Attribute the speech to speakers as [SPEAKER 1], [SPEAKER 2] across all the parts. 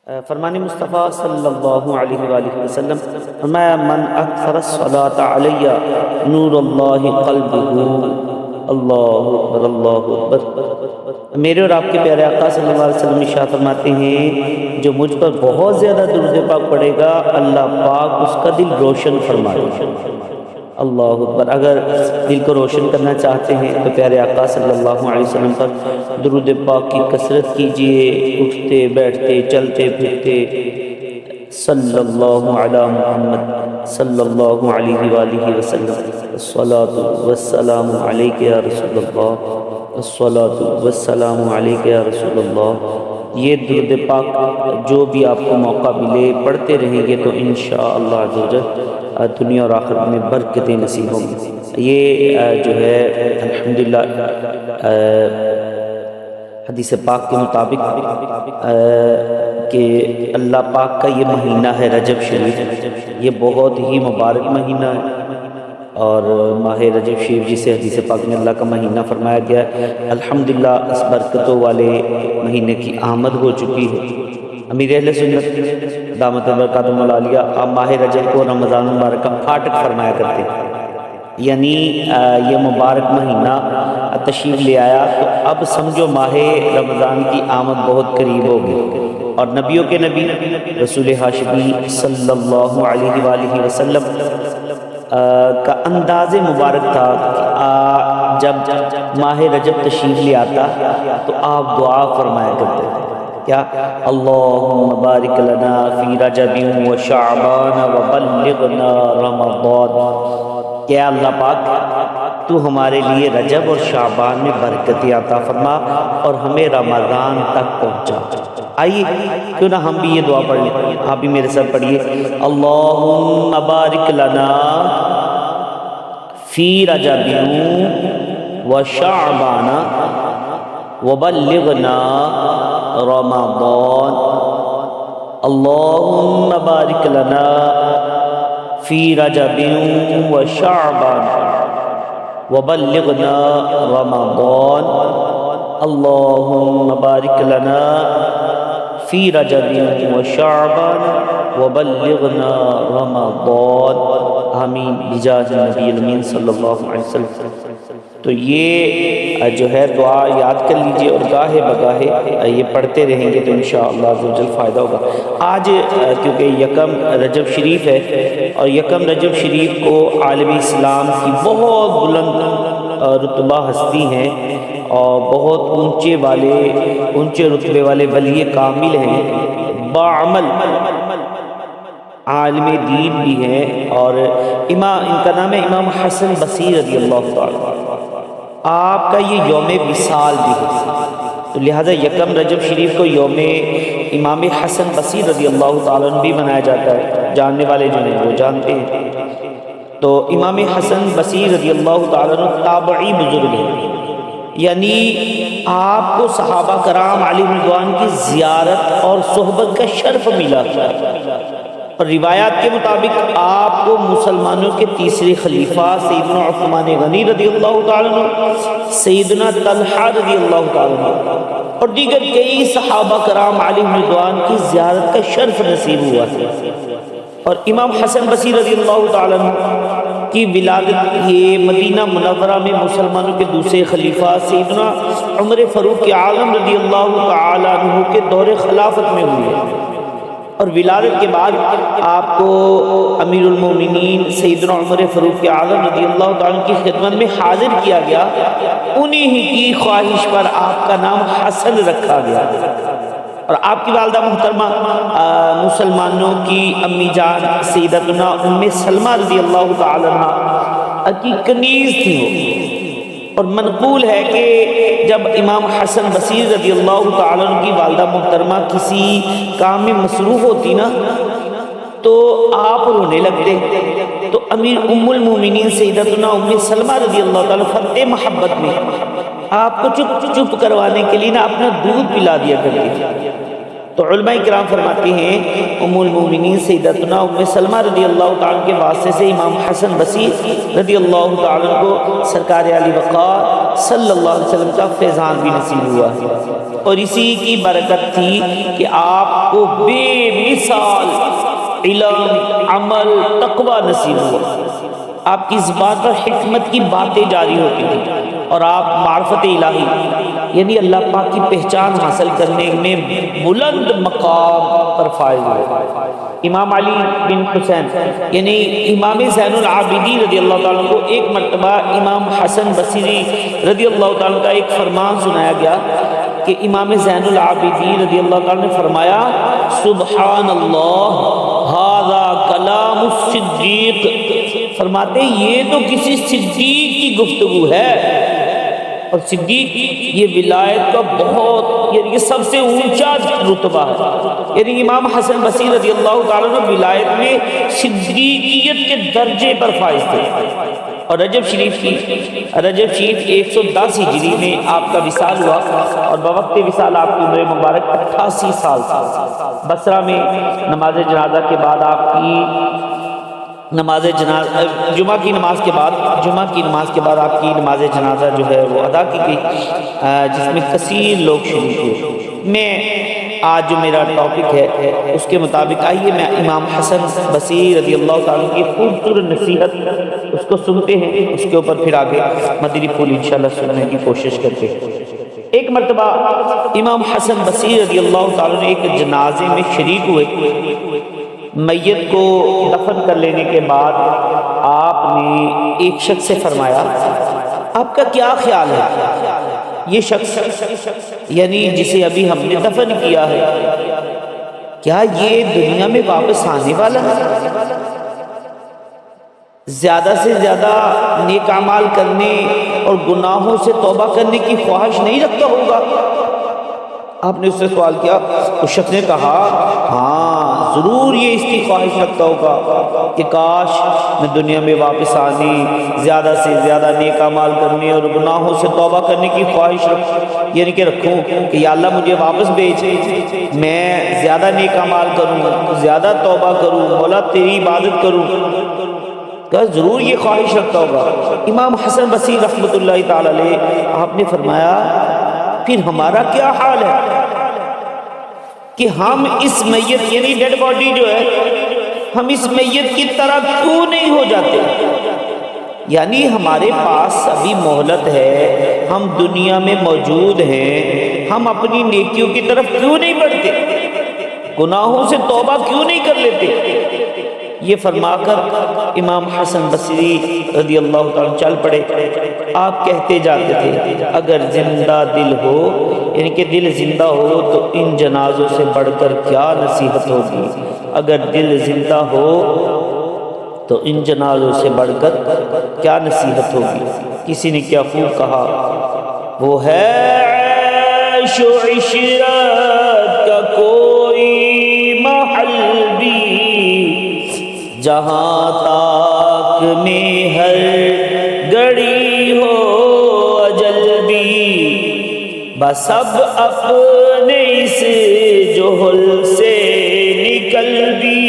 [SPEAKER 1] فرمان مصطفیٰ صلی اللہ علیہ وآلہ وسلم فرمایا من اکثر الصلاۃ علی نور اللہ قلبہ۔ اللہ اکبر اللہ اکبر۔ میرے اور آپ کے پیارے آقا صلی اللہ علیہ وسلم ارشاد فرماتے ہیں جو مجھ پر بہت زیادہ درود پاک پڑھے گا اللہ پاک اس کا دل روشن فرمائے گا۔ اللہ اکبر۔ اگر دل کو روشن کرنا چاہتے ہیں تو پیارے آقا صلی اللہ علیہ وسلم پر درود پاک کی کثرت کیجئے، اٹھتے بیٹھتے چلتے پھرتے صلی اللہ علی محمد صلی اللہ علیہ وآلہ وسلم۔ الصلاۃ والسلام علیک یا رسول اللہ، الصلاۃ والسلام علیک یا رسول اللہ۔ یہ درود پاک جو بھی آپ کو موقع ملے پڑھتے رہیں گے تو انشاءاللہ عز و جل دنیا اور آخرت میں برکتیں نصیب ہوں گی۔ یہ جو ہے الحمدللہ حدیث پاک کے مطابق کہ اللہ پاک کا یہ مہینہ ہے رجب شریف، یہ بہت ہی مبارک مہینہ ہے، اور ماہ رجب شریف جسے حدیث پاک میں اللہ کا مہینہ فرمایا گیا ہے، الحمدللہ اس برکتوں والے مہینے کی آمد ہو چکی ہے۔ امیر اہل سنت دامت برکاتہم العالیہ آپ ماہ رجب کو رمضان المبارک کا پھاٹک فرمایا کرتے ہیں، یعنی یہ مبارک مہینہ تشریف لے آیا تو اب سمجھو ماہ رمضان کی آمد بہت قریب ہوگی، اور نبیوں کے نبی رسول ہاشمی صلی اللہ علیہ وآلہ وسلم کا انداز مبارک تھا کہ جب ماہ رجب تشریف لے آتا تو آپ دعا فرمایا کرتے تھے، کیا اللہم بارک لنا فی رجب و شعبان و بلغنا رمضان، کیا اللہ پاک تو ہمارے لیے رجب اور شعبان میں برکت عطا فرما اور ہمیں رمضان تک پہنچا۔ آئیے کیوں نہ ہم بھی یہ دعا پڑھ لیں، آپ بھی میرے ساتھ پڑھیے اللہم بارک لنا فی رجب و شعبان وبلغنا رمضان، اللہم بارک لنا فی رجب و شعبان وبلغنا رمضان، اللہم بارک لنا فی رجب و شعبان وبلغنا رمضان، آمین بجاہ نبی الامین صلی اللہ علیہ وسلم۔ تو یہ جو ہے دعا یاد کر لیجئے اور گاہے بگاہے یہ پڑھتے رہیں گے تو انشاءاللہ عز و جل فائدہ ہوگا۔ آج کیونکہ یکم رجب شریف ہے اور یکم رجب شریف کو عالم اسلام کی بہت بلند رتبہ ہستی ہیں اور بہت اونچے رتبے والے ولی کامل ہیں، باعمل عالم دین بھی ہیں، اور ان کا نام ہے امام حسن بصری رضی اللہ تعالیٰ، آپ کا یہ یوم وصال بھی ہے، تو لہذا یکم رجب شریف کو یوم امام حسن بصری رضی اللہ تعالیٰ بھی منایا جاتا ہے، جاننے والے جو ہیں وہ جانتے ہیں۔ تو امام حسن بصری رضی اللہ تعالیٰ تابعی بزرگ ہیں، یعنی آپ کو صحابہ کرام علیہم رضوان کی زیارت اور صحبت کا شرف ملا، اور روایات کے مطابق آپ کو مسلمانوں کے تیسرے خلیفہ سیدنا عثمان غنی رضی اللہ تعالیٰ عنہ، سیدنا طلحہ رضی اللہ تعالیٰ عنہ اور دیگر کئی صحابہ کرام علیہم رضوان کی زیارت کا شرف نصیب ہوا ہے۔ اور امام حسن بصری رضی اللہ تعالیٰ عنہ کی ولادت یہ مدینہ منورہ میں مسلمانوں کے دوسرے خلیفہ سیدنا عمر فاروق عالم رضی اللہ تعالیٰ عنہ کے دور خلافت میں ہوئی ہے، اور ولادت کے بعد آپ کو امیر المومنین سیدنا عمر فاروق اعظم رضی اللہ تعالیٰ کی خدمت میں حاضر کیا گیا، انہی کی خواہش پر آپ کا نام حسن رکھا گیا، اور آپ کی والدہ محترمہ مسلمانوں کی امی جان سیدتنا ام سلمہ رضی اللہ تعالیٰ عنہ کی کنیز تھی وہ، اور منقول ہے کہ جب امام حسن بصری رضی اللہ تعالیٰ عنہ کی والدہ محترمہ کسی کام میں مصروف ہوتی نا تو آپ رونے لگتے، تو امیر ام المومنین سیدتنا ام سلمہ رضی اللہ تعالیٰ فرد محبت میں آپ کو چپ کروانے کے لیے نا اپنا دودھ پلا دیا کرتی تھی۔ تو علماء کرام فرماتے ہیں ام المومنین سیدتنا ام سلمہ رضی اللہ تعالیٰ کے واسطے سے امام حسن بصری رضی اللہ تعالیٰ کو سرکار علی وقار صلی اللہ علیہ وسلم کا فیضان بھی نصیب ہوا ہے۔ اور اسی کی برکت تھی کہ آپ کو بے مثال علم، عمل، تقوی نصیب ہوا۔ آپ کی زبان پر حکمت کی باتیں جاری ہوتی تھیں اور آپ معرفت الہی یعنی اللہ پاک کی پہچان حاصل کرنے میں بلند مقام پر فائز ہوئے۔ امام علی بن حسین یعنی امام زین العابدین رضی اللہ تعالیٰ عنہ کو ایک مرتبہ امام حسن بصری رضی اللہ تعالیٰ عنہ کا ایک فرمان سنایا گیا کہ امام زین العابدین رضی اللہ تعالیٰ عنہ نے فرمایا سبحان اللہ ھذا کلام الصدیق، فرماتے یہ تو کسی صدیق کی گفتگو ہے۔ اور صدیق یہ ولایت کا بہت یعنی کہ سب سے اونچا رتبہ ہے، یعنی امام حسن بصری رضی اللہ تعالیٰ عنہ ولایت میں صدیقیت کے درجے پر فائز تھے۔ اور رجب شریف 110 ہجری میں آپ کا وصال ہوا اور بوقت وصال آپ کی عمر مبارک 88 سال تھی۔ بصرہ میں نماز جنازہ کے بعد آپ کی جمعہ کی نماز کے بعد آپ کی نماز جنازہ جو ہے وہ ادا کی گئی، جس میں کثیر لوگ شریک ہوئے۔ میں آج جو میرا ٹاپک ہے اس کے مطابق آئیے میں امام حسن بصری رضی اللہ تعالیٰ کی خوبصورت نصیحت اس کو سنتے ہیں، اس کے اوپر پھر آگے مدنی پھول انشاءاللہ سننے کی کوشش کرتے ہیں۔ ایک مرتبہ امام حسن بصری رضی اللہ تعالیٰ نے ایک جنازے میں شریک ہوئے۔ میت کو دفن کر لینے کے بعد آپ نے ایک شخص سے فرمایا آپ کا کیا خیال ہے، یہ شخص یعنی جسے ابھی ہم نے دفن کیا ہے کیا یہ دنیا میں واپس آنے والا ہے؟ زیادہ سے زیادہ نیک اعمال کرنے اور گناہوں سے توبہ کرنے کی خواہش نہیں رکھتا ہوگا؟ آپ نے اس سے سوال کیا، اس شخص نے کہا ہاں ضرور یہ اس کی خواہش رکھتا ہوگا کہ کاش میں دنیا میں واپس آنے، زیادہ سے زیادہ نیک اعمال کرنے اور گناہوں سے توبہ کرنے کی خواہش یعنی کہ رکھوں کہ یا اللہ مجھے واپس بھیج، میں زیادہ نیک اعمال کروں، زیادہ توبہ کروں، مولا تیری عبادت کروں۔ کہ ضرور یہ خواہش رکھتا ہوگا۔ امام حسن بصری رحمۃ اللہ تعالی علیہ آپ نے فرمایا پھر ہمارا کیا حال ہے کہ ہم اس میت یعنی ڈیڈ باڈی جو ہے ہم اس میت کی طرح کیوں نہیں ہو جاتے؟ یعنی ہمارے پاس ابھی مہلت ہے، ہم دنیا میں موجود ہیں، ہم اپنی نیکیوں کی طرف کیوں نہیں بڑھتے، گناہوں سے توبہ کیوں نہیں کر لیتے؟ یہ فرما کر امام حسن بصری رضی اللہ تعالیٰ چل پڑے۔ آپ کہتے جاتے تھے اگر زندہ دل ہو یعنی کہ دل زندہ ہو تو ان جنازوں سے بڑھ کر کیا نصیحت ہوگی، اگر دل زندہ ہو تو ان جنازوں سے بڑھ کر کیا نصیحت ہوگی۔ کسی نے کیا خوب کہا، وہ ہے عیش و عشرت کا کوئی محل بھی جہاں تاک میں ہر گھڑی ہو اجل بھی، بس اب اپنے اس جوہل سے نکل بھی،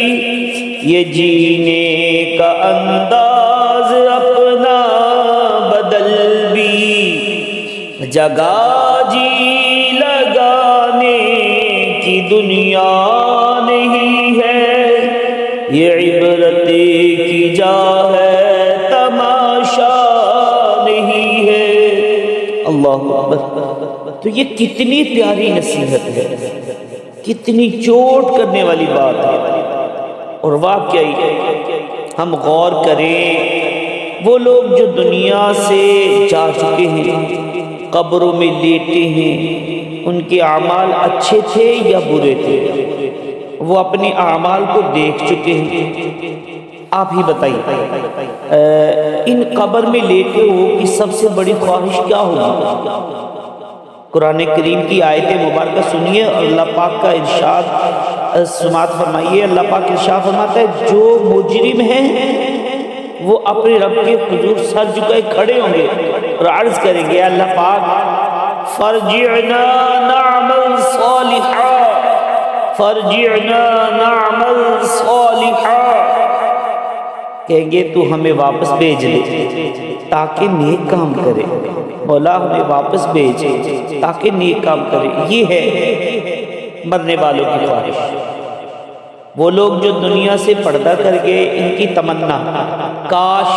[SPEAKER 1] یہ جینے کا انداز اپنا بدل بھی، جگہ جی لگانے کی دنیا نہیں ہے، یہ عبرت کی جا ہے تماشا نہیں ہے۔ اللہ اکبر۔ تو یہ کتنی پیاری نصیحت ہے، کتنی چوٹ کرنے والی بات ہے۔ اور واقعی ہم غور کریں، وہ لوگ جو دنیا سے جا چکے ہیں، قبروں میں لیٹے ہیں، ان کے اعمال اچھے تھے یا برے تھے؟ وہ اپنے اعمال کو دیکھ چکے ہیں۔ آپ ہی بتائیے ان قبر میں لیٹے ہو کی سب سے بڑی خواہش کیا ہوگی؟ قرآن کریم کی آیت مبارکہ سنیے اور اللہ پاک کا ارشاد سماعت فرمائیے۔ اللہ پاک ارشاد فرماتا ہے جو مجرم ہیں وہ اپنے رب کے حضور سر جھکائے کھڑے ہوں گے اور عرض کریں گے اللہ پاک فرجعنا نعمل صالحا، فرجعنا نعمل صالحا، کہیں گے تو ہمیں واپس بھیج دے تاکہ نیک کام کرے، مولا ہمیں واپس بھیج تاکہ نیک کام کرے۔ یہ ہے مرنے والوں کی خواہش۔ وہ لوگ جو دنیا سے پردہ کر گئے، ان کی تمنا کاش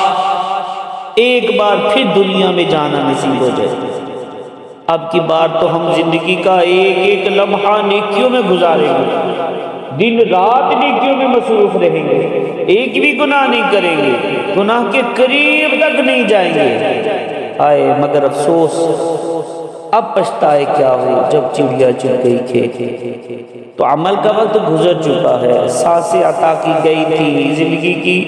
[SPEAKER 1] ایک بار پھر دنیا میں جانا نصیب ہو جائے۔ اب کی بار تو ہم زندگی کا ایک ایک لمحہ نیکیوں میں گزاریں گے، دن رات نیکیوں میں مصروف رہیں گے، ایک بھی گناہ نہیں کریں گے، گناہ کے قریب تک نہیں جائیں گے۔ آئے مگر افسوس اب پچھتائے کیا ہو جب چڑیا چگ گئی کھیت۔ تو عمل کا وقت گزر چکا ہے، سانسیں عطا کی گئی تھی، زندگی کی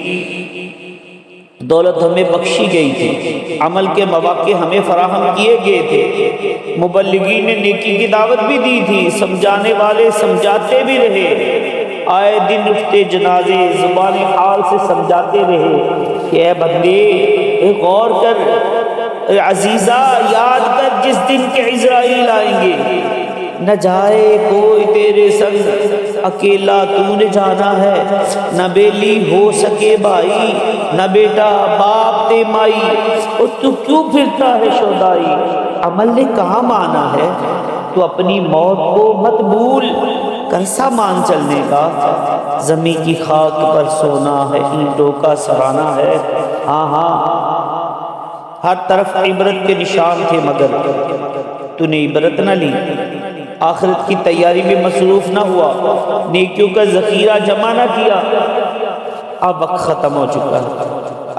[SPEAKER 1] دولت ہمیں بخشی گئی تھی، عمل کے مواقع ہمیں فراہم کیے گئے تھے، مبلغین نے نیکی کی دعوت بھی دی تھی، سمجھانے والے سمجھاتے بھی رہے، آئے دن اٹھتے جنازے زبان حال سے سمجھاتے رہے کہ اے بندے غور کر، عزیزہ یاد کر جس دن کے عزرائیل آئیں گے، نہ جائے کوئی تیرے سنگ، اکیلا تو نے جانا ہے، نہ بیلی ہو سکے بھائی، نہ بیٹا باپ تے مائی، اور تو کیوں پھرتا ہے شودائی؟ عمل نے کہاں مانا ہے تو اپنی موت کو مت بھول، کرسا مان چلنے کا، زمین کی خاک پر سونا ہے، اینٹوں کا سرانا ہے۔ ہاں ہاں ہر طرف عبرت کے نشان تھے مگر تو نے عبرت نہ لی، آخرت کی تیاری میں مصروف نہ ہوا، نیکیوں کا ذخیرہ جمع نہ کیا۔ اب وقت ختم ہو چکا ہے،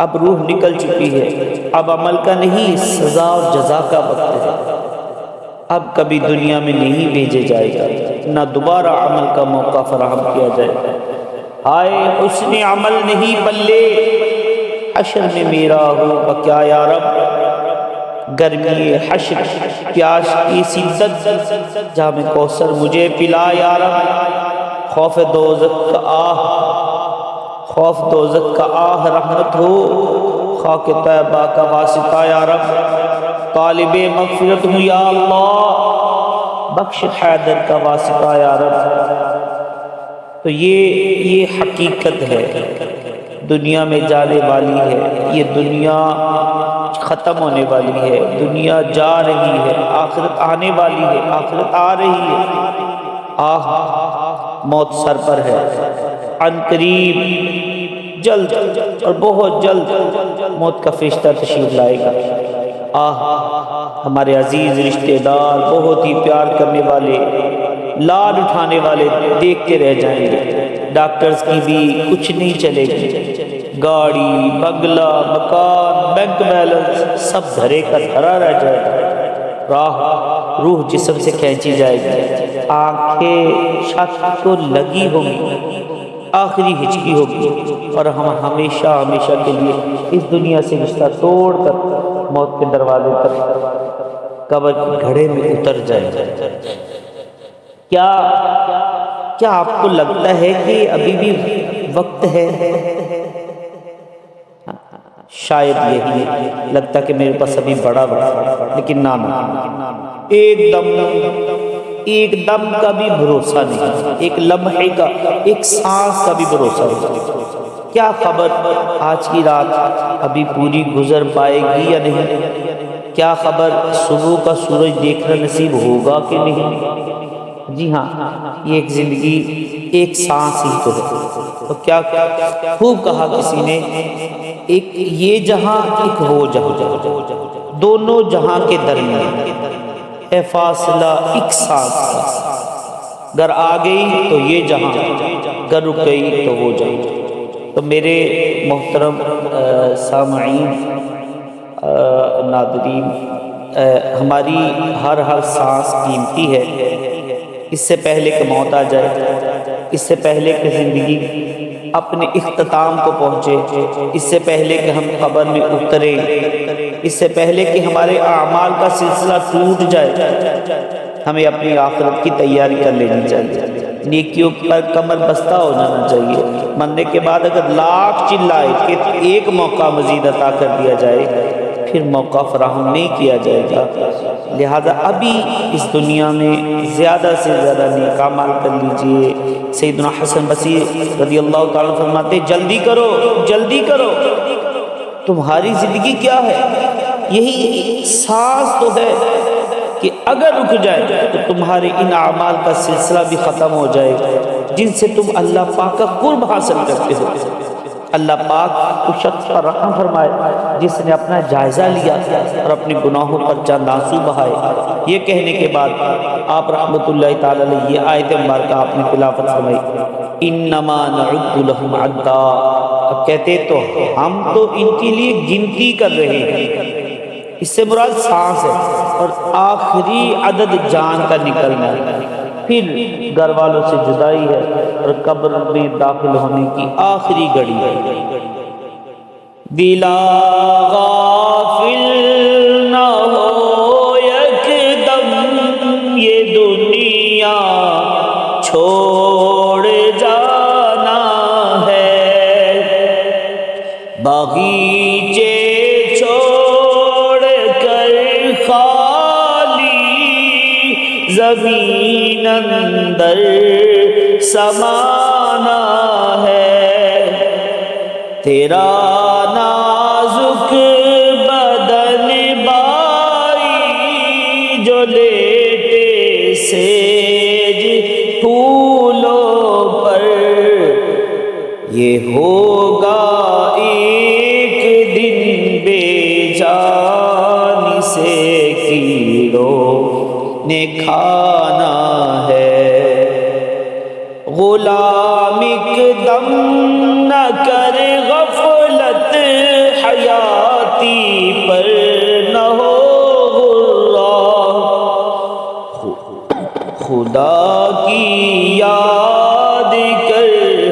[SPEAKER 1] اب روح نکل چکی ہے، اب عمل کا نہیں سزا اور جزا کا وقت ہے، اب کبھی دنیا میں نہیں بھیجے جائے گا، نہ دوبارہ عمل کا موقع فراہم کیا جائے گا۔ آئے حسن عمل نہیں پلے، حشر میں میرا ہو کیا یا رب، گرمی حشر پیاس کی شدت جام کوثر مجھے پلا یا رب، خوف دوزخ کا آہ، خوف دوزخ کا آہ رحمت ہو، خاک طیبہ کا واسطہ یا رب، طالب مغفرت ہوں یا اللہ، بخش حیدر کا واسطہ یا رب۔ تو یہ حقیقت ہے، دنیا میں جانے والی ہے، یہ دنیا ختم ہونے والی ہے، دنیا جا رہی ہے، آخرت آنے والی ہے، آخرت آ رہی ہے، موت سر پر ہے، عن قریب جلد اور بہت جلد موت کا فرشتہ تشریف لائے گا۔ ہمارے عزیز رشتہ دار، بہت ہی پیار کرنے والے، لاڈ اٹھانے والے دیکھتے رہ جائیں گے، ڈاکٹرز کی بھی کچھ نہیں چلے گی، گاڑی بنگلہ مکان بینک بیلنس سب دھرے کا دھرا رہ جائے گا، روح جسم سے کھینچی جائے گی، آنکھیں شک کو لگی ہوں گی، آخری ہچکی ہوگی، اور ہم ہمیشہ ہمیشہ کے لیے اس دنیا سے رشتہ توڑ کر موت کے دروازے پر قبر کے گھڑے میں اتر جائیں گے۔ کیا آپ کو لگتا ہے کہ ابھی بھی وقت ہے؟ شاید یہی لگتا کہ میرے پاس ابھی بڑا وقت، لیکن نہ ایک دم کا بھی بھروسہ نہیں، ایک لمحے کا، ایک سانس کا بھی بھروسہ نہیں۔ کیا خبر آج کی رات ابھی پوری گزر پائے گی یا نہیں؟ کیا خبر صبح کا سورج دیکھنا نصیب ہوگا کہ نہیں؟ جی ہاں، یہ ایک زندگی ایک سانس ہی تو ہے۔ تو کیا خوب کہا کسی نے، ایک یہ جہاں ایک وہ جہاں، دونوں جہاں کے درمیان ہے فاصلہ ایک سانس کا، گر آ گئی تو یہ جہاں، گر رک گئی تو وہ جہاں۔ تو میرے محترم سامعین ناظرین، ہماری ہر سانس قیمتی ہے، اس سے پہلے کہ موت آ جائے، اس سے پہلے کہ زندگی اپنے اختتام کو پہنچے، اس سے پہلے کہ ہم قبر میں اتریں، اس سے پہلے کہ ہمارے اعمال کا سلسلہ ٹوٹ جائے، ہمیں اپنی آخرت کی تیاری کر لینی چاہیے، نیکیوں پر کمر بستہ ہو جانا چاہیے۔ مرنے کے بعد اگر لاکھ چلائے کہ ایک موقع مزید عطا کر دیا جائے، پھر موقع فراہم نہیں کیا جائے گا۔ لہذا ابھی اس دنیا میں زیادہ سے زیادہ نیک اعمال کر لیجئے۔ سیدنا حسن بصری رضی اللہ تعالیٰ فرماتے جلدی کرو جلدی کرو، تمہاری زندگی کیا ہے؟ یہی سانس تو ہے کہ اگر رک جائے تو تمہارے ان اعمال کا سلسلہ بھی ختم ہو جائے گا جن سے تم اللہ پاک کا قرب حاصل کرتے ہو۔ اللہ پاک اس شخص پر رحم فرمائے جس نے اپنا جائزہ لیا اور اپنے گناہوں پر چند آنسو بہائے۔ یہ کہنے کے بعد آپ رحمۃ اللہ تعالی علیہ یہ آیت مبارکہ آپ نے تلاوت فرمائی، انما نعد لهم عدا، اب کہتے تو ہم تو ان کے لیے گنتی کر رہے ہیں، اس سے مراد سانس ہے اور آخری عدد جان کا نکلنا ہے، پھر گھر والوں سے جدائی ہے اور قبر میں داخل ہونے کی آخری گھڑی ہے۔ دلا غافل نہ ہو یکدم یہ دنیا چھوڑ جانا ہے، باغیچے چھوڑ کر خالی زمین اندر سمانا ہے، تیرا نازک بدن بائی جو لیٹے سیج پھولوں پر، یہ ہوگا ایک دن بے جان سے کیڑوں نے کھانا ہے، غلام اقدم نہ کر غفلت حیاتی پر نہ ہو غرہ، خدا کی یاد کر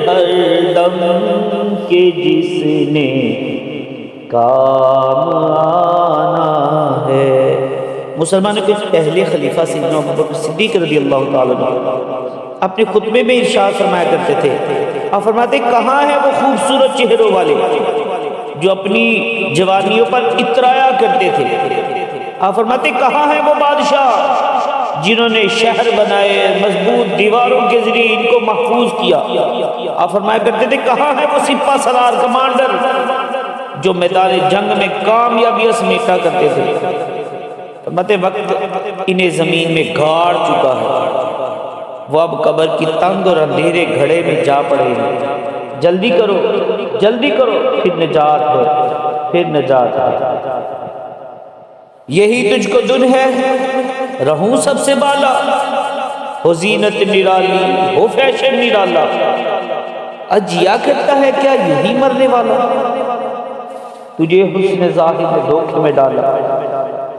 [SPEAKER 1] ہر دم کہ جس نے کام آنا ہے۔ مسلمانوں کے پہلے خلیفہ سیدنا ابوبکر صدیق رضی اللہ تعالیٰ عنہ اپنے خطبے میں ارشاد فرمایا کرتے تھے، آپ فرماتے کہاں ہیں وہ خوبصورت چہروں والے جو اپنی جوانیوں پر اترایا کرتے تھے؟ آپ فرماتے کہاں ہیں وہ بادشاہ جنہوں نے شہر بنائے، مضبوط دیواروں کے ذریعے ان کو محفوظ کیا؟ آپ فرمایا کرتے تھے کہاں ہیں وہ سپہ سالار کمانڈر جو میدان جنگ میں کامیابیاں سمیٹا کرتے تھے؟ فرماتے وقت انہیں زمین میں گاڑ چکا ہے، وہ اب قبر کی تنگ اور اندھیرے گھڑے میں جا پڑے ہیں، جلدی کرو جلدی کرو، پھر نجات ہے پھر نجات ہے۔ یہی تجھ کو دن ہے رہوں سب سے بالا، ہو زینت نرالی ہو فیشن نرالا، اجیا کرتا ہے کیا یہی مرنے والا، تجھے حسن ظاہر میں دھوکے میں ڈالا،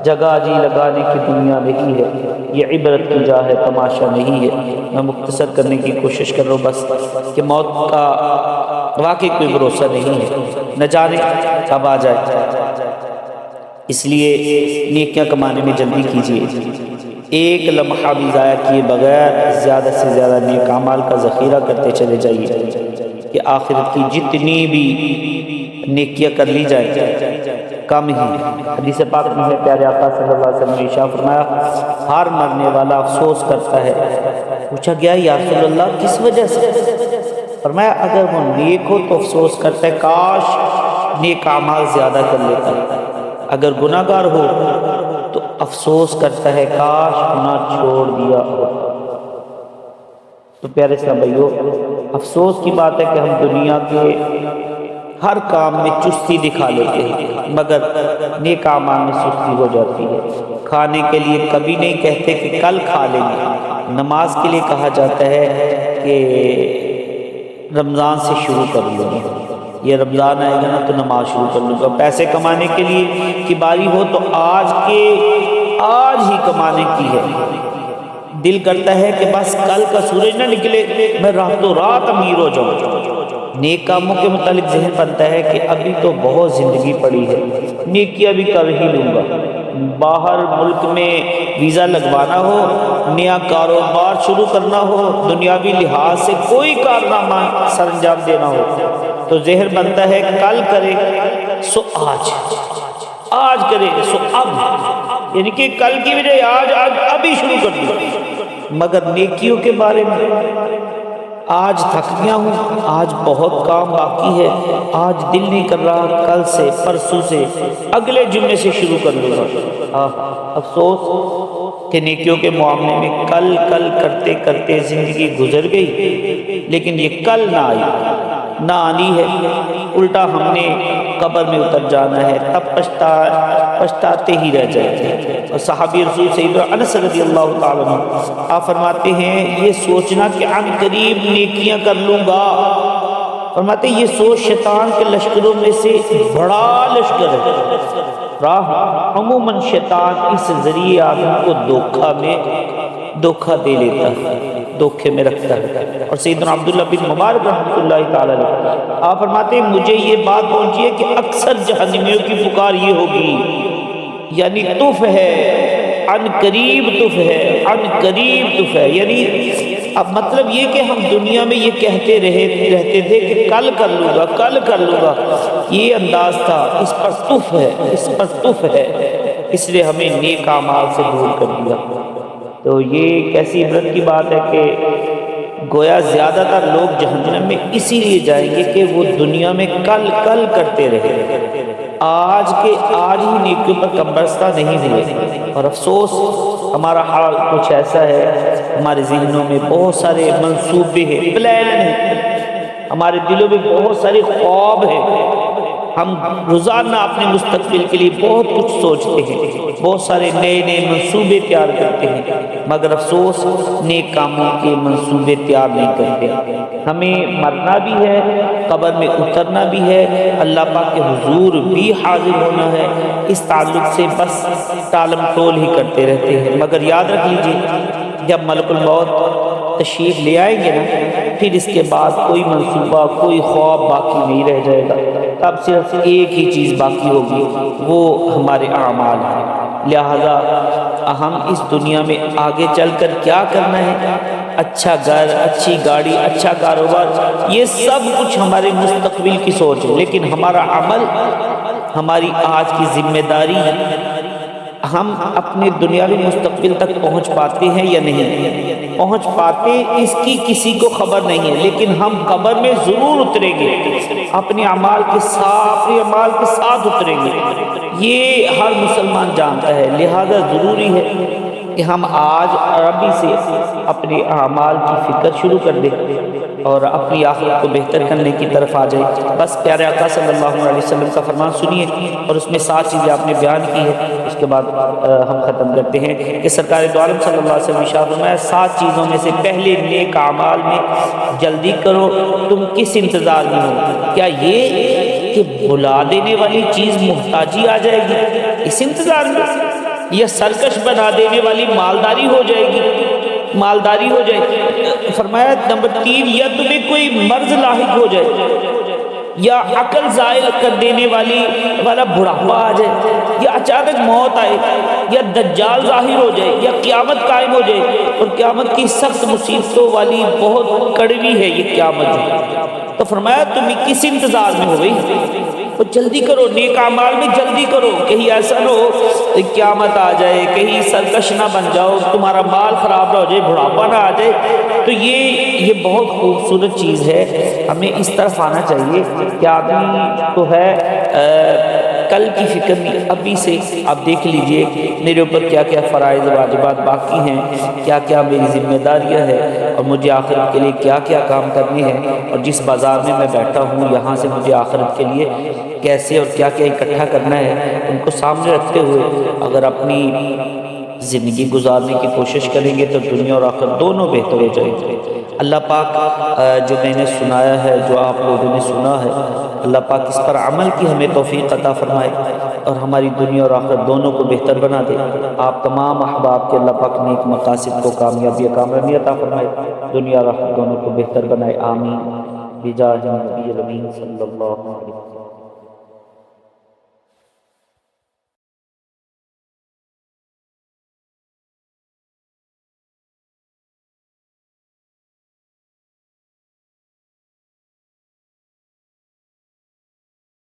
[SPEAKER 1] جگہ جی لگانے کی دنیا نہیں ہے، یہ عبرت کی جا ہے تماشا نہیں ہے۔ میں مختصر کرنے کی کوشش کر رہا ہوں بس کہ موت کا واقعی کوئی بھروسہ نہیں ہے، نہ جانے کب آ جائے، اس لیے نیکیاں کمانے میں جلدی کیجیے، ایک لمحہ بھی ضائع کیے بغیر زیادہ سے زیادہ نیک اعمال کا ذخیرہ کرتے چلے جائیے کہ آخرت کی جتنی بھی نیکیاں کر لی جائیں کم ہی۔ حدیث پاک میں ہے پیارے آقا صلی اللہ علیہ وسلم نے ارشاد فرمایا ہر مرنے والا افسوس کرتا ہے۔ پوچھا گیا یا رسول اللہ کس وجہ سے؟ فرمایا اگر وہ نیک ہو تو افسوس کرتا ہے کاش نیک اعمال زیادہ کر لیتا، اگر گناہ گار ہو تو افسوس کرتا ہے کاش گناہ چھوڑ دیا ہو۔ تو پیارے اسلام بھائیو، افسوس کی بات ہے کہ ہم دنیا کے ہر کام میں چستی دکھا لیتے ہیں مگر نیک اعمال میں سستی ہو جاتی ہے۔ کھانے کے لیے کبھی نہیں کہتے کہ کل کھا لیں گے، نماز کے لیے کہا جاتا ہے کہ رمضان سے شروع کر لوں گا، یہ رمضان آئے گا نا تو نماز شروع کر لوں گا۔ پیسے کمانے کے لیے کی باری ہو تو آج ہی کمانے کی ہے، دل کرتا ہے کہ بس کل کا سورج نہ نکلے میں راتوں رات امیر ہو جاؤں۔ نیک کاموں کے متعلق ذہن بنتا ہے کہ ابھی تو بہت زندگی پڑی ہے، نیکیاں بھی کر ہی لوں گا۔ باہر ملک میں ویزا لگوانا ہو، نیا کاروبار شروع کرنا ہو، دنیاوی لحاظ سے کوئی کارنامہ سر انجام دینا ہو تو ذہن بنتا ہے کل کرے سو آج کرے سو اب۔ یعنی کہ کل کی بجائے آج ابھی شروع کر دوں، مگر نیکیوں کے بارے میں آج تھک گیا ہوں، آج بہت کام باقی ہے، آج دل نہیں کر رہا، کل سے پرسوں سے اگلے جمعے سے شروع کر لوں گا۔ افسوس کہ نیکیوں کے معاملے میں کل کل کرتے کرتے زندگی گزر گئی، لیکن یہ کل نہ آئی، نہ آنی ہے، الٹا ہم نے قبر میں اتر جانا ہے، تب پچھتاتے ہی رہ جائیں گے۔ اور صحابی رسول سیدنا انس رضی اللہ تعالیٰ عنہ آپ فرماتے ہیں یہ سوچنا کہ عن قریب نیکیاں کر لوں گا، فرماتے ہیں یہ سوچ شیطان کے لشکروں میں سے بڑا لشکر ہے۔ عموماً شیطان اس ذریعے آدمی کو دھوکہ دے لیتا ہے، دھوکے میں رکھتا ہے۔ اور سیدنا عبداللہ بن مبارک رحمۃ اللہ تعالیٰ علیہ آپ فرماتے ہیں مجھے یہ بات پہنچی ہے کہ اکثر جہنمیوں کی پکار یہ ہوگی، یعنی تف ہے، عن قریب تف ہے، عن قریب تف ہے، یعنی اب مطلب یہ کہ ہم دنیا میں یہ کہتے رہتے تھے کہ کل کر لوں گا، کل کر لوں گا، یہ انداز تھا، اس پر تف ہے، اس پر تف ہے، اس لیے ہمیں نیک اعمال سے دور کر دیا۔ تو یہ کیسی عبرت کی بات ہے کہ گویا زیادہ تر لوگ جہنم میں اسی لیے جائیں گے کہ وہ دنیا میں کل کل کرتے رہے، آج کے آج ہی نیکیوں پر کمبرستہ نہیں ہوئے۔ اور افسوس ہمارا حال کچھ ایسا ہے، ہمارے ذہنوں میں بہت سارے منصوبے ہیں، پلان ہیں، ہمارے دلوں میں بہت سارے خواب ہیں، ہم روزانہ اپنے مستقبل کے لیے بہت کچھ سوچتے ہیں، بہت سارے نئے نئے منصوبے تیار کرتے ہیں، مگر افسوس نیک کاموں کے منصوبے تیار نہیں کرتے۔ ہمیں مرنا بھی ہے، قبر میں اترنا بھی ہے، اللہ پاک کے حضور بھی حاضر ہونا ہے، اس تعلق سے بس ٹالم ٹول ہی کرتے رہتے ہیں۔ مگر یاد رکھ لیجئے جب ملک الموت تشریف لے آئیں گے نا، پھر اس کے بعد کوئی منصوبہ کوئی خواب باقی نہیں رہ جائے گا، تب صرف ایک ہی چیز باقی ہوگی، وہ ہمارے اعمال ہیں۔ لہذا ہم اس دنیا میں آگے چل کر کیا کرنا ہے، اچھا گھر، اچھی گاڑی، اچھا کاروبار، یہ سب کچھ ہمارے مستقبل کی سوچ ہے، لیکن ہمارا عمل، ہماری آج کی ذمہ داری، ہم اپنے دنیاوی مستقبل تک پہنچ پاتے ہیں یا نہیں پہنچ پاتے، اس کی کسی کو خبر نہیں ہے، لیکن ہم قبر میں ضرور اتریں گے، اپنے اعمال کے ساتھ اتریں گے، یہ ہر مسلمان جانتا ہے۔ لہذا ضروری ہے کہ ہم آج عربی سے اپنے اعمال کی فکر شروع کر دیں اور اپنی آخرت کو بہتر کرنے کی طرف آ جائیں۔ بس پیارے آقا صلی اللہ علیہ وسلم کا فرمان سنیے، اور اس میں 7 چیزیں آپ نے بیان کی ہے، اس کے بعد ہم ختم کرتے ہیں کہ سرکار دو عالم صلی اللہ علیہ وسلم ارشاد فرمایا 7 چیزوں میں سے پہلے نیک اعمال میں جلدی کرو، تم کس انتظار میں ہو؟ کیا یہ کہ بلا دینے والی چیز محتاجی آ جائے گی اس انتظار میں، یا سرکش بنا دینے والی مالداری ہو جائے گی، مالداری ہو جائے؟ فرمایا نمبر 3، یا تمہیں کوئی مرض لاحق ہو جائے، یا عقل زائل کر دینے والا بڑھاپا آ جائے، یا اچانک موت آئے، یا دجال ظاہر ہو جائے، یا قیامت قائم ہو جائے، اور قیامت کی سخت مصیبتوں والی بہت کڑوی ہے یہ قیامت جو۔ تو فرمایا تمہیں کس انتظار میں ہو گئی؟ تو جلدی کرو، نیک اعمال میں جلدی کرو، کہیں ایسا نہ ہو قیامت آ جائے، کہیں سرکش نہ بن جاؤ، تمہارا مال خراب نہ ہو جائے، بڑھاپا نہ آ جائے۔ تو یہ بہت خوبصورت چیز ہے، ہمیں اس طرف آنا چاہیے کہ آدمی کو ہے کل کی فکر نہیں، ابھی سے آپ دیکھ لیجئے میرے اوپر کیا کیا فرائض واجبات باقی ہیں، کیا کیا میری ذمہ داریاں ہیں، اور مجھے آخرت کے لیے کیا کیا کام کرنے ہیں، اور جس بازار میں میں بیٹھا ہوں یہاں سے مجھے آخرت کے لیے کیسے اور کیا کیا اکٹھا کرنا ہے، ان کو سامنے رکھتے ہوئے اگر اپنی زندگی گزارنے کی کوشش کریں گے تو دنیا اور آخرت دونوں بہتر ہو جائیں گے۔ اللہ پاک جو میں نے سنایا ہے، جو آپ لوگوں نے سنا ہے، اللہ پاک اس پر عمل کی ہمیں توفیق عطا فرمائے اور ہماری دنیا اور آخرت دونوں کو بہتر بنا دے۔ آپ تمام احباب کے اللہ پاک نیک مقاصد کو کامیابی کامرانی عطا فرمائے، دنیا اور آخرت دونوں کو بہتر بنائے، آمین بجاہ نبی الامین صلی اللہ علیہ وسلم۔